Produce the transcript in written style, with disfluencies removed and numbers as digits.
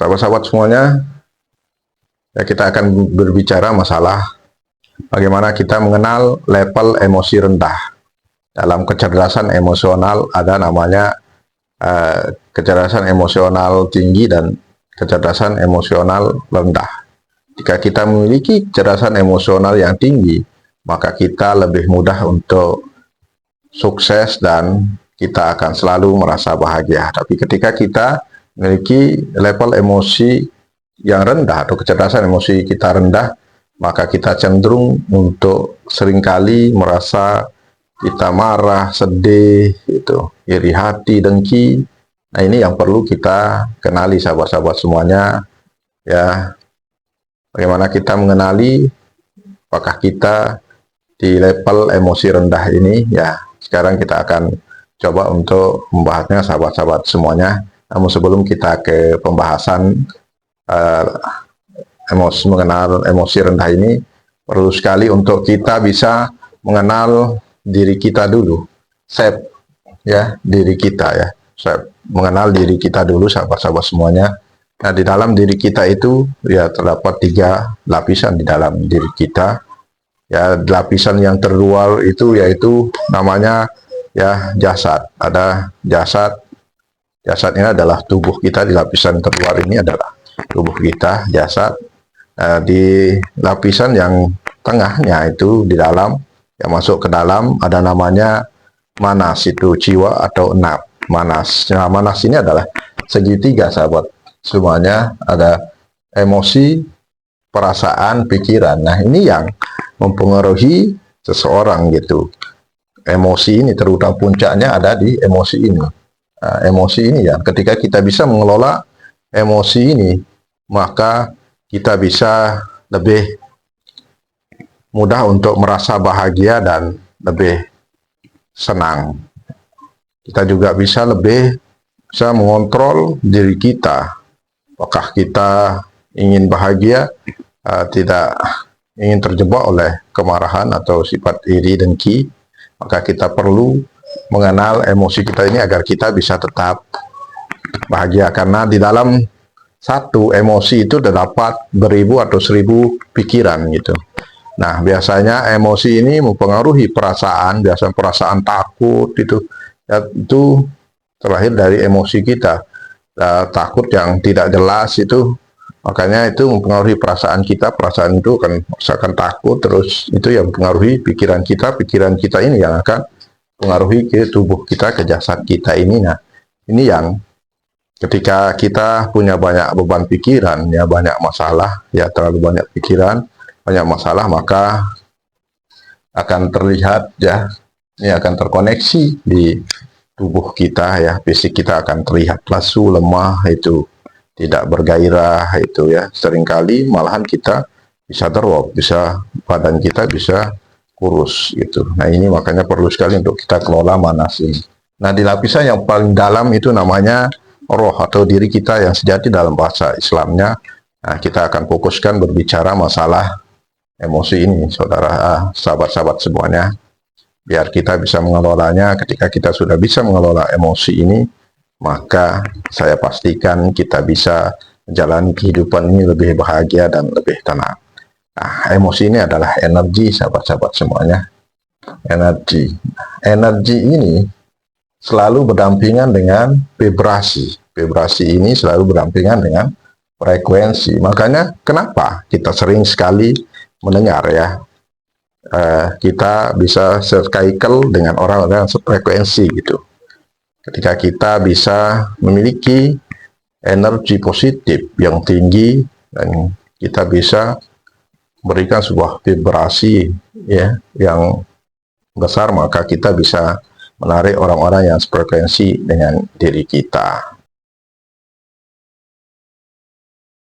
Sahabat-sahabat semuanya, ya kita akan berbicara masalah bagaimana kita mengenal level emosi rendah. Dalam kecerdasan emosional ada namanya kecerdasan emosional tinggi dan kecerdasan emosional rendah. Jika kita memiliki kecerdasan emosional yang tinggi, maka kita lebih mudah untuk sukses dan kita akan selalu merasa bahagia. Tapi ketika kita memiliki level emosi yang rendah atau kecerdasan emosi kita rendah, maka kita cenderung untuk seringkali merasa kita marah, sedih, iri hati, dengki. Nah, ini yang perlu kita kenali sahabat-sahabat semuanya, ya. Bagaimana kita mengenali apakah kita di level emosi rendah ini, ya. Sekarang kita akan coba untuk membahasnya sahabat-sahabat semuanya. Namun sebelum kita ke pembahasan mengenal emosi rendah ini, perlu sekali untuk kita bisa mengenal diri kita dulu, diri kita ya, mengenal diri kita dulu sahabat-sahabat semuanya. Nah, di dalam diri kita itu ya terdapat 3 lapisan di dalam diri kita. Ya, lapisan yang terluar itu yaitu namanya ya jasad. Ada jasad. Jasad ini adalah tubuh kita. Di lapisan terluar ini adalah tubuh kita, jasad. Di lapisan yang tengahnya itu di dalam, yang masuk ke dalam ada namanya manas, itu jiwa atau naf, manas. Nah, manas ini adalah segitiga sahabat semuanya, ada emosi, perasaan, pikiran. Nah, ini yang mempengaruhi seseorang gitu. Emosi ini terutama puncaknya ada di emosi ini. Nah, emosi ini ya, ketika kita bisa mengelola emosi ini, maka kita bisa lebih mudah untuk merasa bahagia dan lebih senang. Kita juga bisa mengontrol diri kita. Apakah kita ingin bahagia, tidak ingin terjebak oleh kemarahan atau sifat iri dengki, maka kita perlu mengenal emosi kita ini agar kita bisa tetap bahagia. Karena di dalam satu emosi itu terdapat beribu atau 1000 pikiran gitu. Nah, biasanya emosi ini mempengaruhi perasaan, biasanya perasaan takut itu terlahir dari emosi kita. Takut yang tidak jelas itu, makanya itu mempengaruhi perasaan kita. Perasaan itu akan merasakan takut, terus itu yang mempengaruhi pikiran kita ini yang akan mempengaruhi ke tubuh kita, ke jasad kita ini. Nah, ini yang ketika kita punya banyak beban pikiran, ya banyak masalah, ya terlalu banyak pikiran, banyak masalah, maka akan terlihat ya, ini akan terkoneksi di tubuh kita ya, fisik kita akan terlihat lesu, lemah, itu tidak bergairah, itu ya, seringkali malahan kita bisa drop, badan kita bisa kurus gitu. Nah, ini makanya perlu sekali untuk kita kelola manas ini. Nah, di lapisan yang paling dalam itu namanya roh atau diri kita yang sejati dalam bahasa Islamnya. Nah, kita akan fokuskan berbicara masalah emosi ini, sahabat-sahabat semuanya, biar kita bisa mengelolanya. Ketika kita sudah bisa mengelola emosi ini, maka saya pastikan kita bisa menjalani kehidupan ini lebih bahagia dan lebih tenang. Nah, emosi ini adalah energi sahabat-sahabat semuanya. Energi ini selalu berdampingan dengan vibrasi. Vibrasi ini selalu berdampingan dengan frekuensi. Makanya kenapa kita sering sekali mendengar ya, kita bisa circle dengan orang-orang sefrekuensi gitu. Ketika kita bisa memiliki energi positif yang tinggi dan kita bisa berikan sebuah vibrasi ya yang besar, maka kita bisa menarik orang-orang yang sefrekuensi dengan diri kita.